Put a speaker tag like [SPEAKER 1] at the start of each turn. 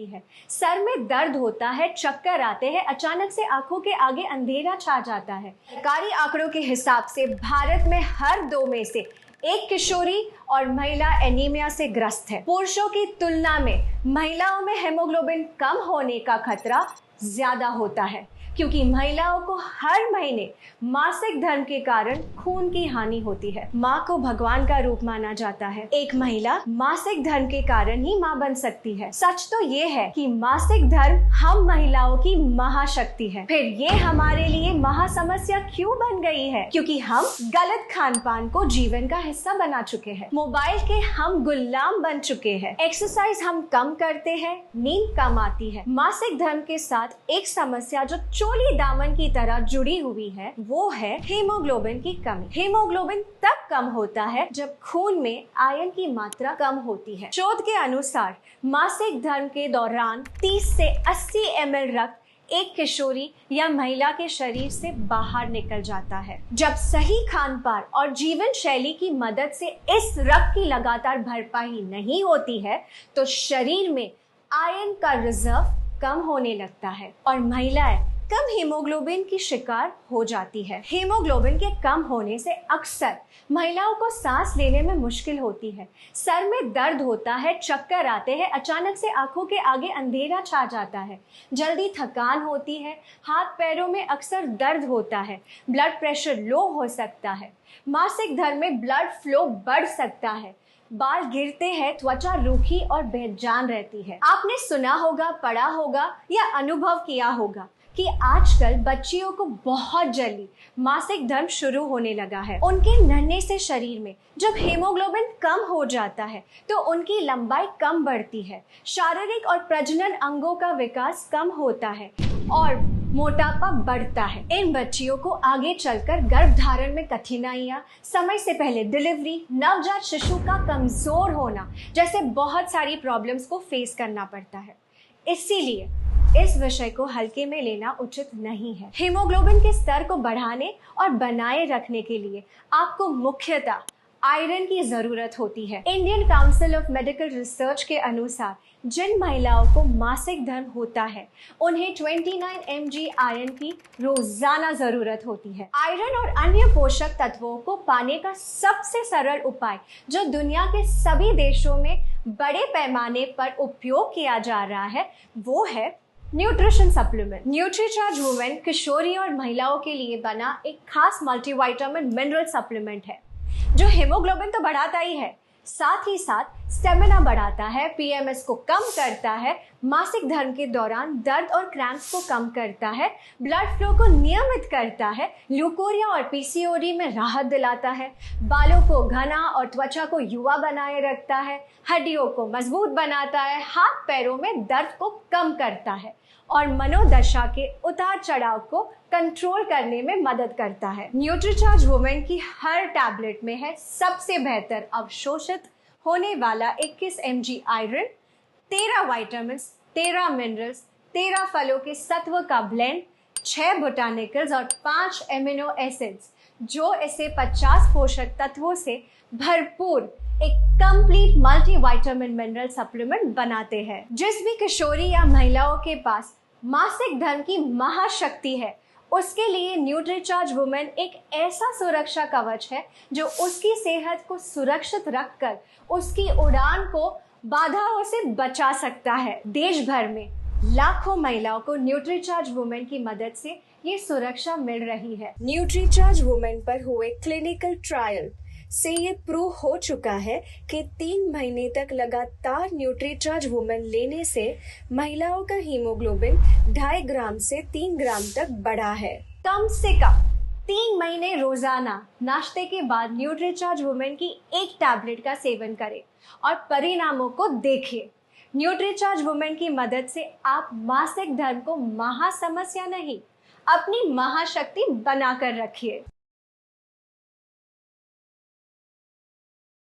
[SPEAKER 1] है। सर में दर्द होता है, चक्कर आते हैं, अचानक से आंखों के आगे अंधेरा छा जाता है। सरकारी आंकड़ों के हिसाब से भारत में हर 2 में से एक किशोरी और महिला एनीमिया से ग्रस्त है। पुरुषों की तुलना में महिलाओं में हेमोग्लोबिन कम होने का खतरा ज्यादा होता है, क्योंकि महिलाओं को हर महीने मासिक धर्म के कारण खून की हानि होती है। माँ को भगवान का रूप माना जाता है। एक महिला मासिक धर्म के कारण ही माँ बन सकती है। सच तो ये है कि मासिक धर्म हम महिलाओं की महाशक्ति है। फिर ये हमारे लिए महासमस्या क्यों बन गई है? क्योंकि हम गलत खान पान को जीवन का हिस्सा बना चुके हैं। मोबाइल के हम गुलाम बन चुके हैं। एक्सरसाइज हम कम करते हैं, नींद कम आती है। मासिक धर्म के साथ एक समस्या जो चोली दामन की तरह जुड़ी हुई है, वो है हीमोग्लोबिन की कमी। हीमोग्लोबिन तब कम होता है जब खून में आयरन की मात्रा कम होती है। शोध के अनुसार मासिक धर्म के दौरान 30 से 80 ml रक्त एक किशोरी या महिला के शरीर से बाहर निकल जाता है। जब सही खान पान और जीवन शैली की मदद से इस रक्त की लगातार भरपाई नहीं होती है, तो शरीर में आयरन का रिजर्व कम होने लगता है और महिलाएं कम हीमोग्लोबिन की शिकार हो जाती है। हीमोग्लोबिन के कम होने से अक्सर महिलाओं को सांस लेने में मुश्किल होती है, सर में दर्द होता है, चक्कर आते हैं, अचानक से आंखों के आगे अंधेरा छा जाता है, जल्दी थकान होती है, हाथ पैरों में अक्सर दर्द होता है, ब्लड प्रेशर लो हो सकता है, मासिक धर्म में ब्लड फ्लो बढ़ सकता है, बाल गिरते हैं, त्वचा रूखी और बेजान रहती है। आपने सुना होगा, पढ़ा होगा या अनुभव किया होगा कि आजकल बच्चियों को बहुत जल्दी मासिक धर्म शुरू होने लगा है। उनके नन्हे से शरीर में जब हीमोग्लोबिन कम हो जाता है तो उनकी लंबाई कम बढ़ती है, शारीरिक और प्रजनन अंगों का विकास कम होता है और मोटापा बढ़ता है। इन बच्चियों को आगे चलकर गर्भधारण में कठिनाइयां, समय से पहले डिलीवरी, नवजात शिशु का कमजोर होना जैसे बहुत सारी प्रॉब्लम्स को फेस करना पड़ता है। इसीलिए इस विषय को हल्के में लेना उचित नहीं है। हीमोग्लोबिन के स्तर को बढ़ाने और बनाए रखने के लिए आपको मुख्यतः आयरन की जरूरत होती है। Indian council of medical research के अनुसार जिन महिलाओं को मासिक धर्म होता है, उन्हें 29 mg आयरन की रोजाना जरूरत होती है। आयरन और अन्य पोषक तत्वों को पाने का सबसे सरल उपाय जो दुनिया के सभी देशों में बड़े पैमाने पर उपयोग किया जा रहा है, वो है न्यूट्रिशन सप्लीमेंट। न्यूट्रीचार्ज वुमेन किशोरी और महिलाओं के लिए बना एक खास मल्टीविटामिन मिनरल सप्लीमेंट है जो हेमोग्लोबिन तो बढ़ाता ही है, साथ ही साथ स्टेमिना बढ़ाता है, पीएमएस को कम करता है, मासिक धर्म के दौरान दर्द और क्रैम्प्स को कम करता है, ब्लड फ्लो को नियमित करता है, ल्यूकोरिया और पीसीओडी में राहत दिलाता है, बालों को घना और त्वचा को युवा बनाए रखता है, हड्डियों को मजबूत बनाता है, हाथ पैरों में दर्द को कम करता है और मनोदशा के उतार चढ़ाव को कंट्रोल करने में मदद करता है। न्यूट्रीचार्ज वुमेन की हर टैबलेट में है सबसे बेहतर अवशोषित होने वाला 21 mg आयरन, 13 विटामिन्स, 13 मिनरल्स, 13 फलों के सत्व का ब्लेंड, 6 बोटानिकल्स और 5 एमिनो एसिड्स जो इसे 50 पोषक तत्वों से भरपूर एक कंप्लीट मल्टीविटामिन मिनरल सप्लीमेंट बनाते हैं। जिस भी किशोरी या महिलाओं के पास मासिक धर्म की महाशक्ति है, उसके लिए न्यूट्रीचार्ज वुमेन एक ऐसा सुरक्षा कवच है जो उसकी सेहत को सुरक्षित रखकर उसकी उड़ान को बाधाओं से बचा सकता है। देश भर में लाखों महिलाओं को न्यूट्रीचार्ज वुमेन की मदद से ये सुरक्षा मिल रही है। न्यूट्रीचार्ज वुमेन पर हुए क्लिनिकल ट्रायल से ये प्रूव हो चुका है कि 3 महीने तक लगातार न्यूट्रीचार्ज वुमेन लेने से महिलाओं का हीमोग्लोबिन 2.5 ग्राम से 3 ग्राम तक बढ़ा है। कम से कम 3 महीने रोजाना नाश्ते के बाद न्यूट्रीचार्ज वुमेन की एक टैबलेट का सेवन करें और परिणामों को देखिए। न्यूट्रीचार्ज वुमेन की मदद से आप मासिक धर्म को महासमस्या नहीं, अपनी महाशक्ति बनाकर रखिए।